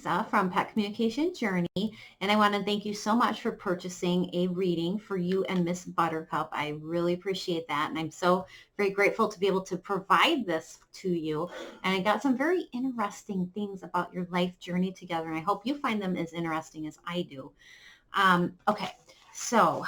Lisa from Pet Communication Journey, and I want to thank you so much for purchasing a reading for you and Miss Buttercup. I really appreciate that, and I'm so very grateful to be able to provide this to you. And I got some very interesting things about your life journey together, and I hope you find them as interesting as I do. Okay, so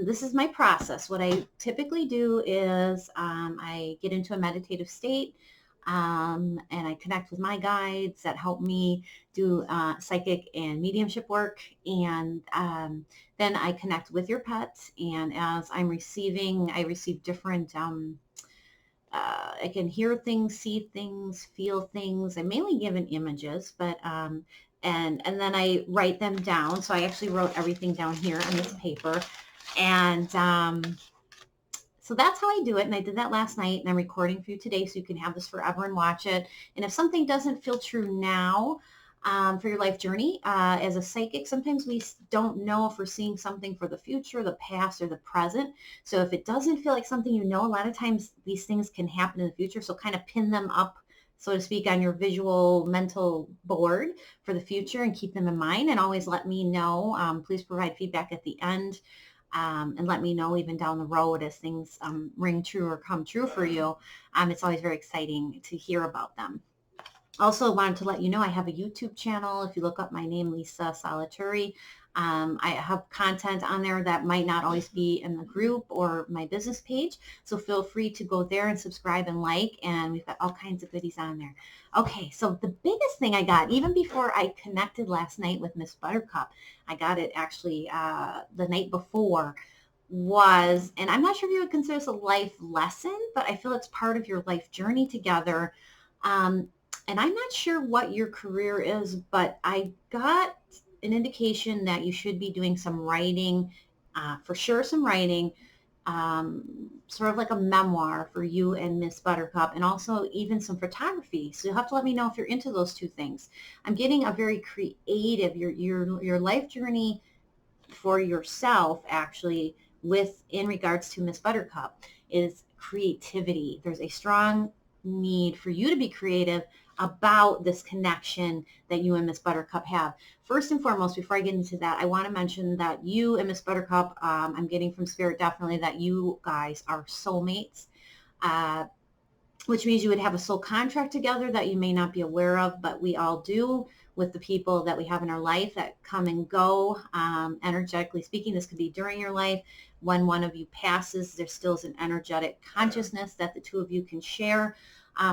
this is my process. What I typically do is I get into a meditative state. And I connect with my guides that help me do psychic and mediumship work. And then I connect with your pets. And as I'm receiving, I receive different, I can hear things, see things, feel things. I'm mainly given images, but and then I write them down. So I actually wrote everything down here on this paper. And so that's how I do it. And I did that last night, and I'm recording for you today so you can have this forever and watch it. And if something doesn't feel true now for your life journey, as a psychic, sometimes we don't know if we're seeing something for the future, the past, or the present. So if it doesn't feel like something you know, a lot of times these things can happen in the future. So kind of pin them up, so to speak, on your visual mental board for the future and keep them in mind. And always let me know. Please provide feedback at the end. And let me know even down the road as things ring true or come true for you. It's always very exciting to hear about them. Also wanted to let you know I have a YouTube channel. If you look up my name, Lisa Solituri, I have content on there that might not always be in the group or my business page. So feel free to go there and subscribe and like, and we've got all kinds of goodies on there. Okay, so the biggest thing I got, even before I connected last night with Miss Buttercup, I got it actually the night before, was, and I'm not sure if you would consider this a life lesson, but I feel it's part of your life journey together. And I'm not sure what your career is, but I got an indication that you should be doing some writing, for sure some writing, sort of like a memoir for you and Miss Buttercup, and also even some photography. So you'll have to let me know if you're into those two things. I'm getting a very creative, your life journey for yourself, actually, in regards to Miss Buttercup, is creativity. There's a strong need for you to be creative about this connection that you and Miss Buttercup have. First and foremost, before I get into that, I want to mention that you and Miss Buttercup, I'm getting from Spirit definitely that you guys are soulmates, which means you would have a soul contract together that you may not be aware of, but we all do with the people that we have in our life that come and go. Energetically speaking, this could be during your life. When one of you passes, there still is an energetic consciousness that the two of you can share.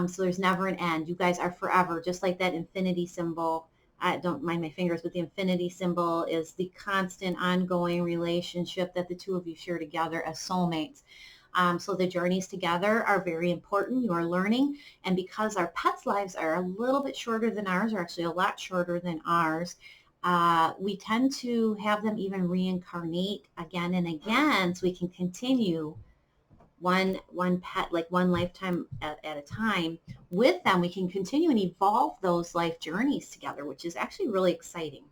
So there's never an end. You guys are forever, just like that infinity symbol. I don't mind my fingers, but the infinity symbol is the constant ongoing relationship that the two of you share together as soulmates. So the journeys together are very important. You are learning. And because our pets' lives are a little bit shorter than ours, or actually a lot shorter than ours, we tend to have them even reincarnate again and again, so we can continue one pet, like one lifetime at a time with them. We can continue and evolve those life journeys together, which is actually really exciting.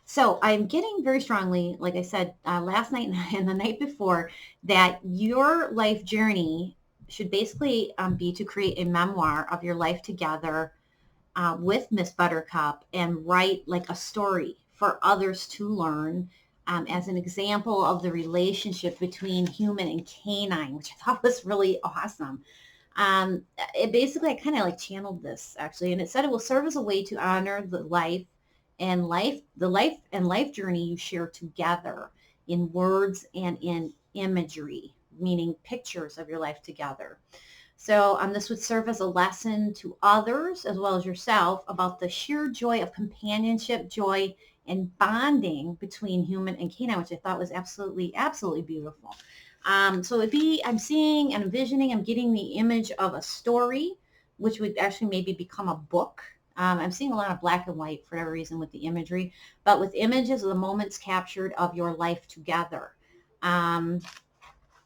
So I'm getting very strongly, like I said, last night and the night before, that your life journey should basically be to create a memoir of your life together with Miss Buttercup, and write like a story for others to learn, as an example of the relationship between human and canine, which I thought was really awesome. It basically, I kind of like channeled this actually, and it said it will serve as a way to honor the life and life journey you share together in words and in imagery, meaning pictures of your life together. So this would serve as a lesson to others as well as yourself about the sheer joy of companionship, joy, and bonding between human and canine, which I thought was absolutely, absolutely beautiful. So I'm seeing and envisioning, I'm getting the image of a story, which would actually maybe become a book. I'm seeing a lot of black and white for whatever reason with the imagery, but with images of the moments captured of your life together. And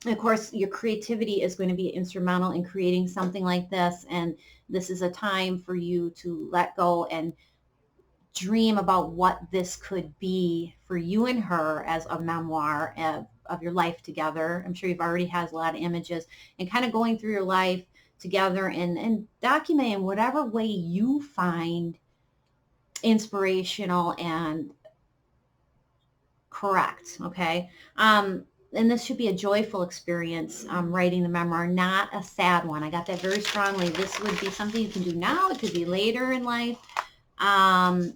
of course, your creativity is going to be instrumental in creating something like this. And this is a time for you to let go and dream about what this could be for you and her as a memoir of your life together. I'm sure you've already had a lot of images, and kind of going through your life together and documenting whatever way you find inspirational and correct. Okay. And this should be a joyful experience, writing the memoir, not a sad one. I got that very strongly. This would be something you can do now. It could be later in life. Um,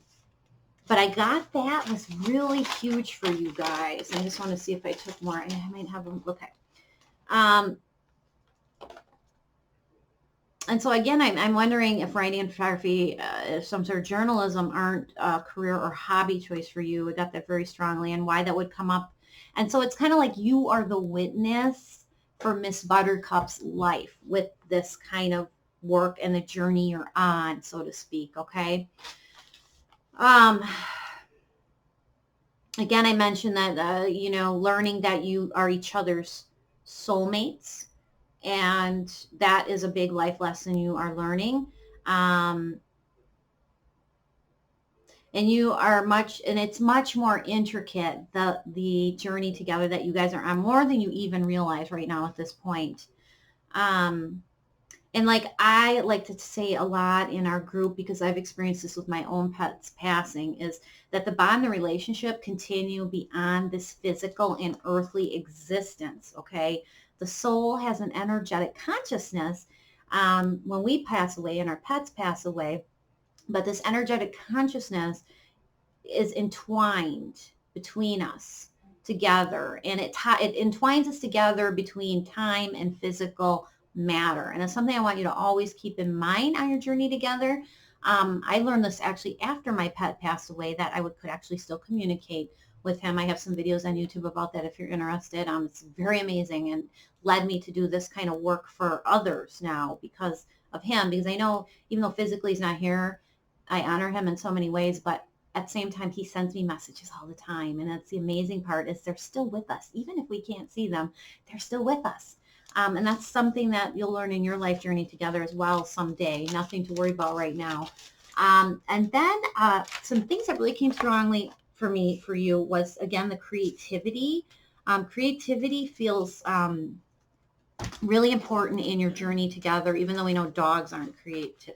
but I got that was really huge for you guys. I just want to see if I took more. I might have them. Okay. Um, and so again, I'm wondering if writing and photography, if some sort of journalism aren't a career or hobby choice for you. I got that very strongly, and why that would come up. And so it's kind of like you are the witness for Miss Buttercup's life with this kind of work and the journey you're on, so to speak. Okay. Um, Again, I mentioned that, learning that you are each other's soulmates, and that is a big life lesson you are learning. Um, and you are and it's much more intricate, the journey together that you guys are on, more than you even realize right now at this point. Um, and like I like to say a lot in our group, because I've experienced this with my own pets passing, is that the bond, the relationship continue beyond this physical and earthly existence. Okay. The soul has an energetic consciousness when we pass away and our pets pass away, but this energetic consciousness is entwined between us together, and it entwines us together between time and physical matter. And it's something I want you to always keep in mind on your journey together. I learned this actually after my pet passed away, that I could actually still communicate with him. I have some videos on YouTube about that if you're interested. It's very amazing, and led me to do this kind of work for others now because of him, because I know even though physically he's not here, I honor him in so many ways, but at the same time, he sends me messages all the time. And that's the amazing part, is they're still with us. Even if we can't see them, they're still with us. And that's something that you'll learn in your life journey together as well someday. Nothing to worry about right now. And then some things that really came strongly for you was, again, the creativity. Creativity feels really important in your journey together, even though we know dogs aren't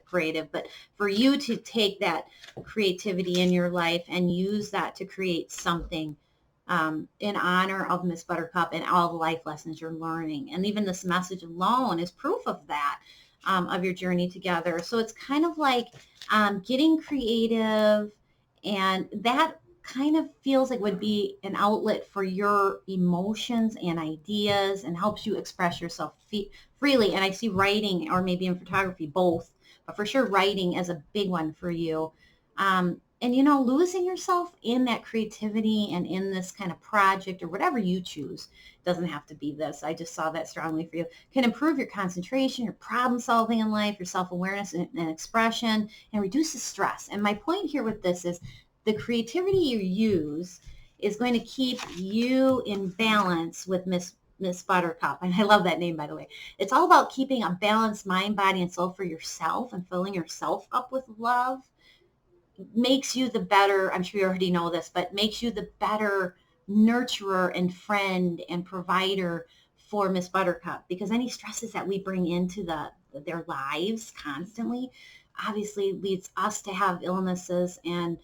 creative, but for you to take that creativity in your life and use that to create something in honor of Miss Buttercup and all the life lessons you're learning. And even this message alone is proof of that, of your journey together. So it's kind of like getting creative, and that kind of feels like would be an outlet for your emotions and ideas, and helps you express yourself freely. And I see writing, or maybe in photography, both, but for sure writing as a big one for you. And losing yourself in that creativity and in this kind of project or whatever you choose, doesn't have to be this. I just saw that strongly for you. Can improve your concentration, your problem solving in life, your self-awareness and expression, and reduces stress. And my point here with this is, the creativity you use is going to keep you in balance with Miss Buttercup. And I love that name, by the way. It's all about keeping a balanced mind, body, and soul for yourself, and filling yourself up with love. Makes you the better, I'm sure you already know this, but makes you the better nurturer and friend and provider for Miss Buttercup. Because any stresses that we bring into their lives constantly obviously leads us to have illnesses and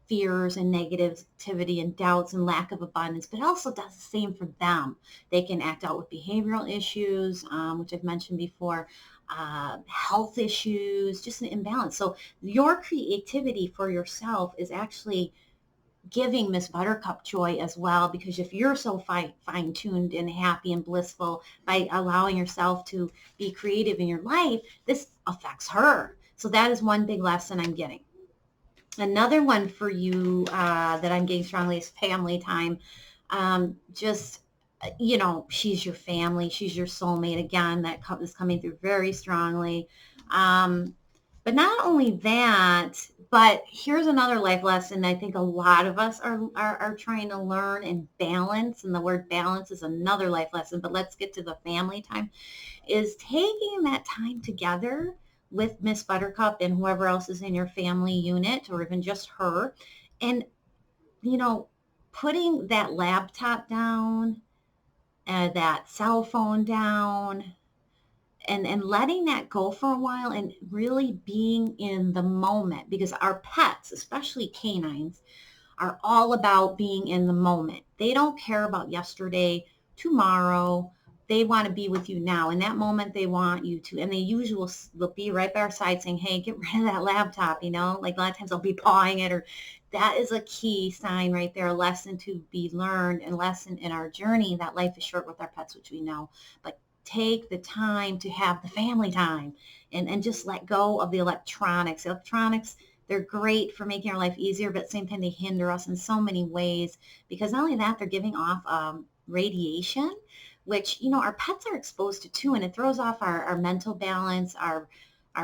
fears and negativity and doubts and lack of abundance, but it also does the same for them. They can act out with behavioral issues, which I've mentioned before, health issues, just an imbalance. So your creativity for yourself is actually giving Miss Buttercup joy as well, because if you're so fine-tuned and happy and blissful by allowing yourself to be creative in your life, this affects her. So that is one big lesson I'm getting. Another one for you that I'm getting strongly is family time. Just, she's your family. She's your soulmate. Again, that is coming through very strongly. But not only that, but here's another life lesson I think a lot of us are trying to learn and balance. And the word balance is another life lesson. But let's get to the family time, is taking that time together with Miss Buttercup and whoever else is in your family unit, or even just her, and putting that laptop down, that cell phone down, and letting that go for a while and really being in the moment, because our pets, especially canines, are all about being in the moment. They don't care about yesterday, tomorrow. They want to be with you now. In that moment, they want you to, and they usually will be right by our side saying, hey, get rid of that laptop, like a lot of times they'll be pawing it, or that is a key sign right there, a lesson to be learned and lesson in our journey that life is short with our pets, which we know, but take the time to have the family time and just let go of the electronics. They're great for making our life easier, but at the same time, they hinder us in so many ways, because not only that, they're giving off radiation, which, our pets are exposed to too, and it throws off our mental balance, our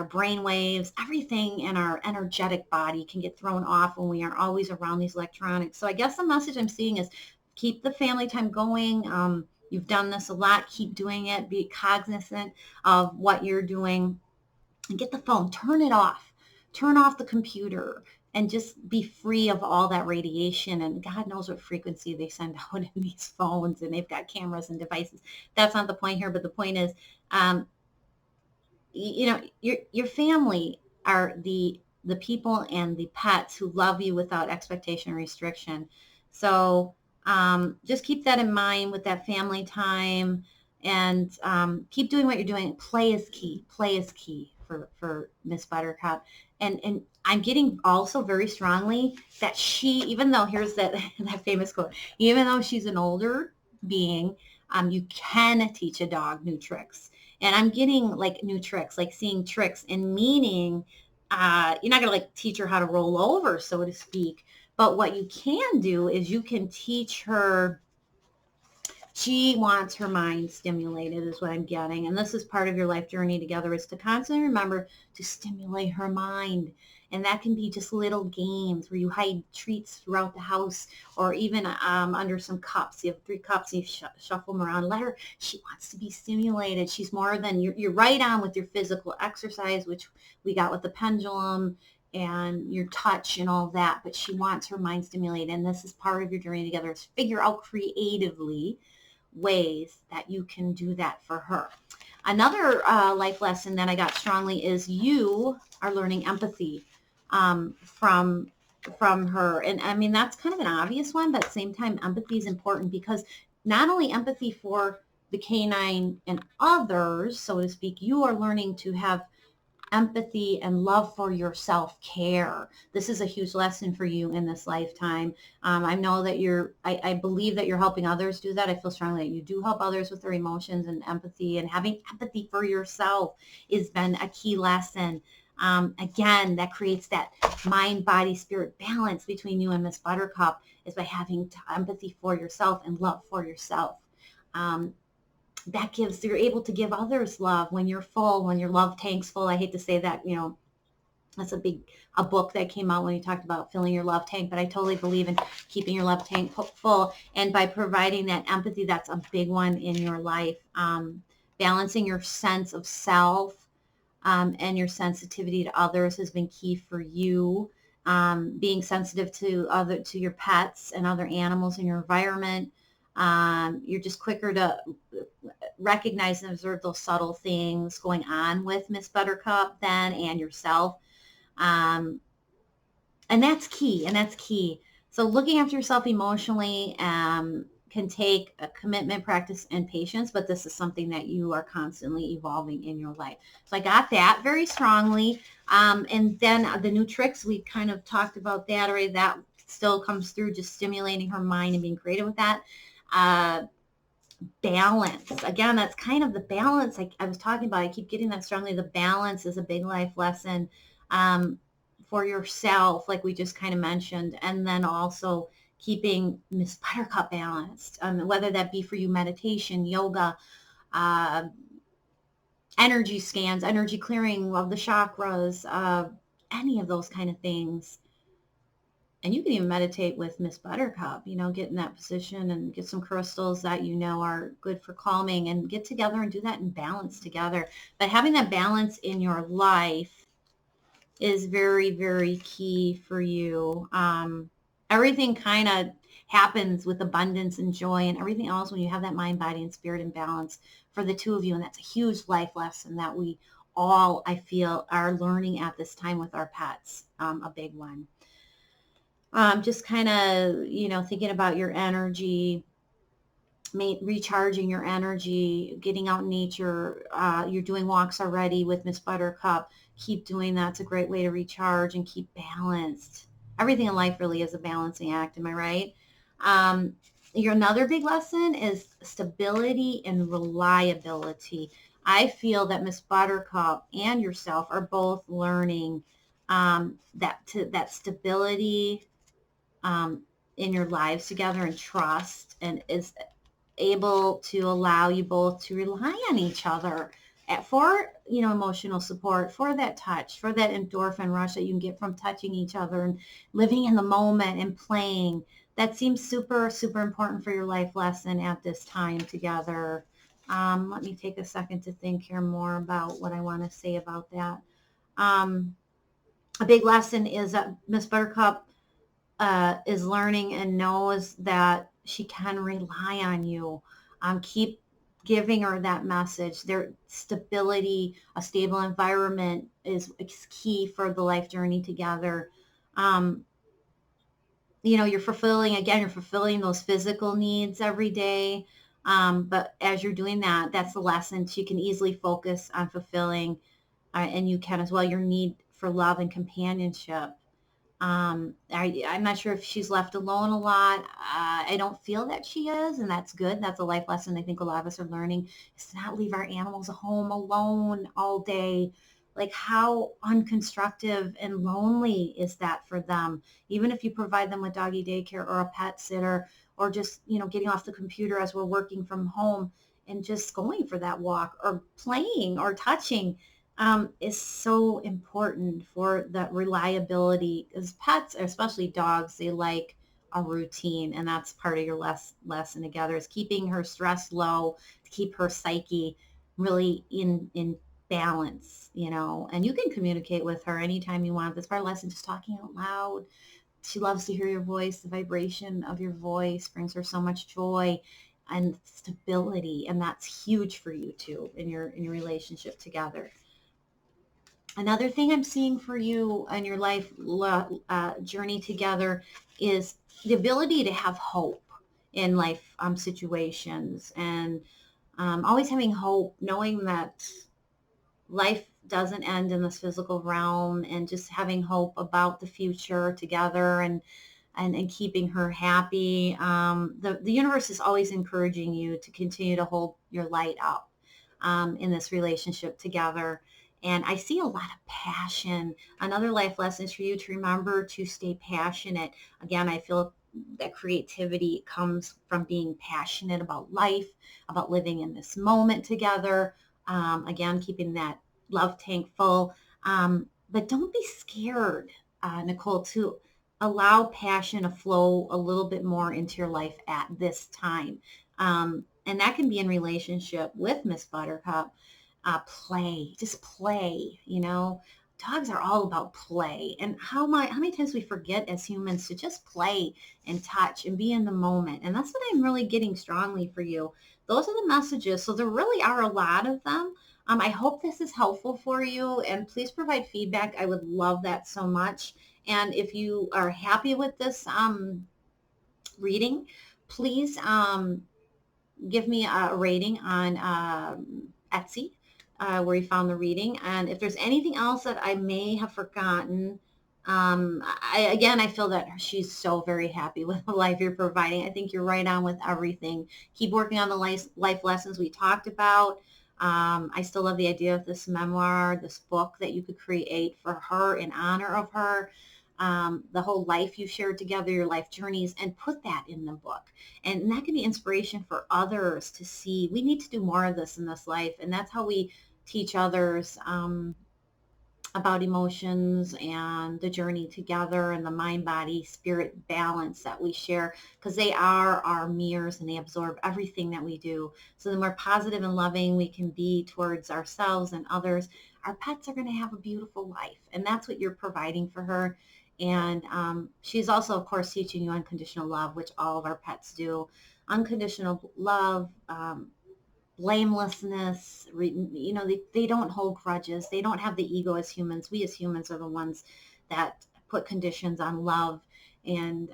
brain waves, everything in our energetic body can get thrown off when we are always around these electronics. So I guess the message I'm seeing is keep the family time going. You've done this a lot. Keep doing it. Be cognizant of what you're doing, and get the phone, turn it off. Turn off the computer and just be free of all that radiation. And God knows what frequency they send out in these phones, and they've got cameras and devices. That's not the point here, but the point is, your family are the people and the pets who love you without expectation or restriction. So just keep that in mind with that family time, and keep doing what you're doing. Play is key. Play is key for Miss Buttercup. And I'm getting also very strongly that she, even though, here's that famous quote, even though she's an older being, you can teach a dog new tricks. And I'm getting like new tricks, like seeing tricks, and meaning you're not going to like teach her how to roll over, so to speak. But what you can do is you can teach her. She wants her mind stimulated, is what I'm getting. And this is part of your life journey together, is to constantly remember to stimulate her mind. And that can be just little games where you hide treats throughout the house, or even under some cups. You have 3 cups and you shuffle them around. Let her, she wants to be stimulated. She's more than, you're right on with your physical exercise, which we got with the pendulum and your touch and all that. But she wants her mind stimulated. And this is part of your journey together, is figure out creatively ways that you can do that for her. Another life lesson that I got strongly is you are learning empathy from her. And I mean, that's kind of an obvious one, but at the same time, empathy is important, because not only empathy for the canine and others, so to speak, you are learning to have empathy and love for your self-care. This is a huge lesson for you in this lifetime. I know that I believe that you're helping others do that. I feel strongly that you do help others with their emotions and empathy, and having empathy for yourself has been a key lesson. Again, that creates that mind, body, spirit balance between you and Miss Buttercup, is by having empathy for yourself and love for yourself. That gives, you're able to give others love when you're full, when your love tank's full. I hate to say that, that's a book that came out when you talked about filling your love tank, but I totally believe in keeping your love tank full. And by providing that empathy, that's a big one in your life. Balancing your sense of self and your sensitivity to others has been key for you. Being sensitive to your pets and other animals in your environment. You're just quicker to recognize and observe those subtle things going on with Miss Buttercup then, and yourself. And that's key. So looking after yourself emotionally can take a commitment, practice, and patience, but this is something that you are constantly evolving in your life. So I got that very strongly. And then the new tricks, we kind of talked about that already. That still comes through, just stimulating her mind and being creative with that. Balance. Again, that's kind of the balance I was talking about. I keep getting that strongly. The balance is a big life lesson for yourself, like we just kind of mentioned. And then also keeping Miss Buttercup balanced, whether that be for you meditation, yoga, energy scans, energy clearing of the chakras, any of those kind of things. And you can even meditate with Miss Buttercup, get in that position and get some crystals that are good for calming, and get together and do that in balance together. But having that balance in your life is very, very key for you. I everything kind of happens with abundance and joy and everything else when you have that mind, body, and spirit in balance for the two of you. And that's a huge life lesson that we all, I feel, are learning at this time with our pets, a big one. Just kind of, thinking about your energy, recharging your energy, getting out in nature. You're doing walks already with Miss Buttercup. Keep doing that. It's a great way to recharge and keep balanced. Everything in life really is a balancing act. Am I right? Your another big lesson is stability and reliability. I feel that Miss Buttercup and yourself are both learning that stability in your lives together, and trust, and is able to allow you both to rely on each other for emotional support, for that touch, for that endorphin rush that you can get from touching each other and living in the moment and playing. That seems super, super important for your life lesson at this time together. Let me take a second to think here more about what I want to say about that. A big lesson is that Miss Buttercup is learning and knows that she can rely on you. Keep giving her that message. Their stability, a stable environment is key for the life journey together. You're fulfilling those physical needs every day. But as you're doing that, that's the lesson. She can easily focus on fulfilling, and you can as well, your need for love and companionship. I'm not sure if she's left alone a lot. I don't feel that she is, and that's good. That's a life lesson I think a lot of us are learning, is to not leave our animals at home alone all day. Like, how unconstructive and lonely is that for them? Even if you provide them with doggy daycare or a pet sitter, or just, getting off the computer as we're working from home and just going for that walk or playing or touching, is so important for the reliability, because pets, especially dogs, they like a routine, and that's part of your lesson together, is keeping her stress low, to keep her psyche really in balance, and you can communicate with her anytime you want. That's part of the lesson, just talking out loud. She loves to hear your voice. The vibration of your voice brings her so much joy and stability, and that's huge for you too in your relationship together. Another thing I'm seeing for you and your life journey together is the ability to have hope in life situations, and always having hope, knowing that life doesn't end in this physical realm, and just having hope about the future together, and keeping her happy. The universe is always encouraging you to continue to hold your light up in this relationship together. And I see a lot of passion. Another life lesson is for you to remember to stay passionate. Again, I feel that creativity comes from being passionate about life, about living in this moment together. Again, keeping that love tank full. But don't be scared, Nicole, to allow passion to flow a little bit more into your life at this time. And that can be in relationship with Miss Buttercup. Just play. Dogs are all about play. And how many times we forget as humans to just play and touch and be in the moment. And that's what I'm really getting strongly for you. Those are the messages. So there really are a lot of them. I hope this is helpful for you, and please provide feedback. I would love that so much. And if you are happy with this reading, please give me a rating on Etsy, where you found the reading. And if there's anything else that I may have forgotten, I feel that she's so very happy with the life you're providing. I think you're right on with everything. Keep working on the life lessons we talked about. I still love the idea of this memoir, this book that you could create for her in honor of her. The whole life you shared together, your life journeys, and put that in the book. And that can be inspiration for others to see. We need to do more of this in this life. And that's how we teach others about emotions and the journey together, and the mind, body, spirit balance that we share, because they are our mirrors and they absorb everything that we do. So the more positive and loving we can be towards ourselves and others, our pets are going to have a beautiful life. And that's what you're providing for her. And she's also, of course, teaching you unconditional love, which all of our pets do. Unconditional love, blamelessness, they don't hold grudges. They don't have the ego as humans. We as humans are the ones that put conditions on love, and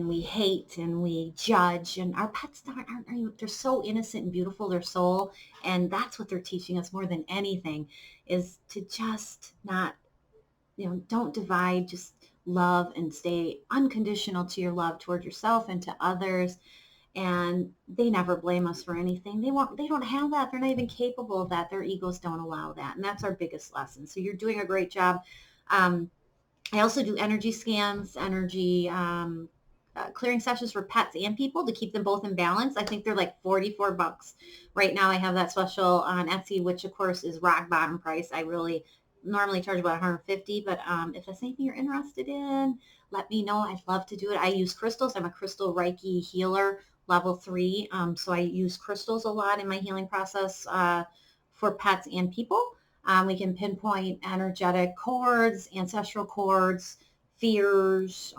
we hate and we judge, and our pets aren't, they're so innocent and beautiful, their soul. And that's what they're teaching us more than anything, is to just not, don't divide, just love and stay unconditional to your love toward yourself and to others. And they never blame us for anything. They don't have that. They're not even capable of that. Their egos don't allow that. And that's our biggest lesson. So you're doing a great job. I also do energy scans, energy clearing sessions for pets and people to keep them both in balance. I think they're like $44 right now. I have that special on Etsy, which of course is rock bottom price. I really normally charge about $150, but if that's anything you're interested in, let me know. I'd love to do it. I use crystals. I'm a crystal Reiki healer, level 3. So I use crystals a lot in my healing process for pets and people. We can pinpoint energetic cords, ancestral cords, fears,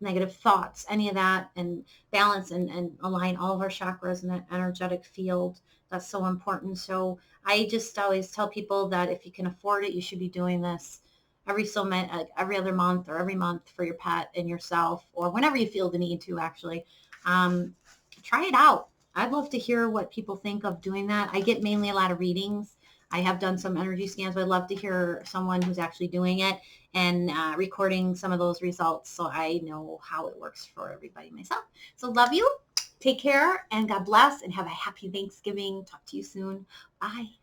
negative thoughts, any of that, and balance and align all of our chakras in that energetic field. That's so important. So I just always tell people that if you can afford it, you should be doing this every other month or every month for your pet and yourself, or whenever you feel the need to, actually. Try it out. I'd love to hear what people think of doing that. I get mainly a lot of readings. I have done some energy scans, but I'd love to hear someone who's actually doing it and recording some of those results, so I know how it works for everybody myself. So love you. Take care and God bless, and have a happy Thanksgiving. Talk to you soon. Bye.